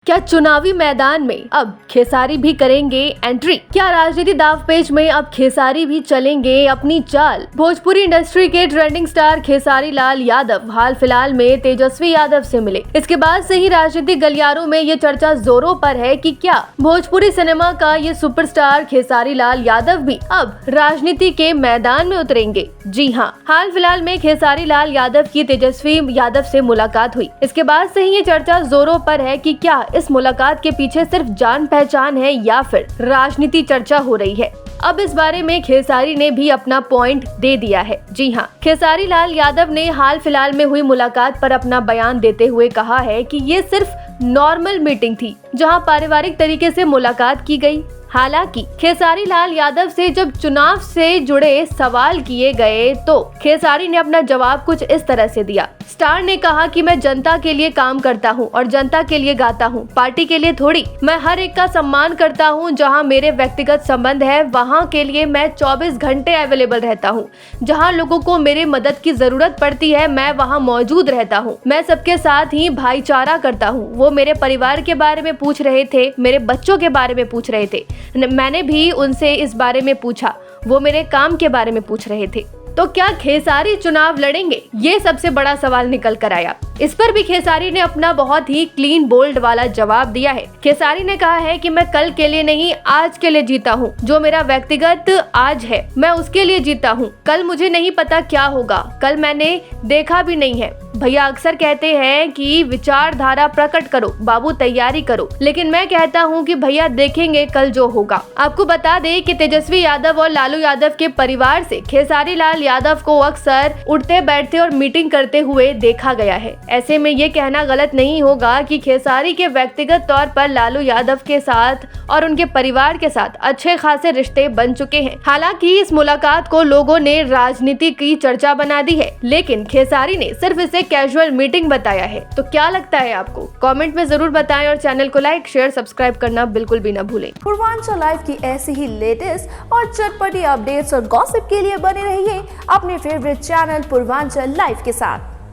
क्या चुनावी मैदान में अब खेसारी भी करेंगे एंट्री? क्या राजनीति दांवपेच में अब खेसारी भी चलेंगे अपनी चाल? भोजपुरी इंडस्ट्री के ट्रेंडिंग स्टार खेसारी लाल यादव हाल फिलहाल में तेजस्वी यादव से मिले। इसके बाद से ही राजनीतिक गलियारों में ये चर्चा जोरों पर है कि क्या भोजपुरी सिनेमा का ये सुपरस्टार खेसारी लाल यादव भी अब राजनीति के मैदान में उतरेंगे। जी हाँ, हाल फिलहाल में खेसारी लाल यादव की तेजस्वी यादव से मुलाकात हुई। इसके बाद से ही ये चर्चा जोरों पर है कि क्या इस मुलाकात के पीछे सिर्फ जान पहचान है या फिर राजनीति चर्चा हो रही है। अब इस बारे में खेसारी ने भी अपना पॉइंट दे दिया है। जी हाँ, खेसारी लाल यादव ने हाल फिलहाल में हुई मुलाकात पर अपना बयान देते हुए कहा है कि ये सिर्फ नॉर्मल मीटिंग थी जहां पारिवारिक तरीके से मुलाकात की गई। हालांकि खेसारी लाल यादव से जब चुनाव से जुड़े सवाल किए गए तो खेसारी ने अपना जवाब कुछ इस तरह से दिया। स्टार ने कहा कि मैं जनता के लिए काम करता हूं और जनता के लिए गाता हूं, पार्टी के लिए थोड़ी। मैं हर एक का सम्मान करता हूं। जहां मेरे व्यक्तिगत संबंध है वहां के लिए मैं 24 घंटे अवेलेबल रहता हूं। जहां लोगों को मेरे मदद की जरूरत पड़ती है मैं वहां मौजूद रहता हूं। मैं सबके साथ ही भाईचारा करता हूं। वो मेरे परिवार के बारे में पूछ रहे थे, मेरे बच्चों के बारे में पूछ रहे थे। मैंने भी उनसे इस बारे में पूछा, वो मेरे काम के बारे में पूछ रहे थे। तो क्या खेसारी चुनाव लड़ेंगे? ये सबसे बड़ा सवाल निकल कर आया। इस पर भी खेसारी ने अपना बहुत ही क्लीन बोल्ड वाला जवाब दिया है। खेसारी ने कहा है कि मैं कल के लिए नहीं, आज के लिए जीता हूँ। जो मेरा व्यक्तिगत आज है मैं उसके लिए जीता हूँ। कल मुझे नहीं पता क्या होगा, कल मैंने देखा भी नहीं है। भैया अक्सर कहते हैं कि विचारधारा प्रकट करो बाबू, तैयारी करो, लेकिन मैं कहता हूं कि भैया देखेंगे कल जो होगा। आपको बता दें कि तेजस्वी यादव और लालू यादव के परिवार से खेसारी लाल यादव को अक्सर उठते बैठते और मीटिंग करते हुए देखा गया है। ऐसे में ये कहना गलत नहीं होगा कि खेसारी के व्यक्तिगत तौर पर लालू यादव के साथ और उनके परिवार के साथ अच्छे खासे रिश्ते बन चुके हैं। हालांकि इस मुलाकात को लोगों ने राजनीति की चर्चा बना दी है, लेकिन खेसारी ने सिर्फ इसे कैजुअल मीटिंग बताया है। तो क्या लगता है आपको? कमेंट में जरूर बताएं और चैनल को लाइक, शेयर, सब्सक्राइब करना बिल्कुल भी न भूलें। पूर्वांचल लाइव की ऐसी ही लेटेस्ट और चटपटी अपडेट्स और गॉसिप के लिए बने रहिए अपने फेवरेट चैनल पूर्वांचल लाइव के साथ।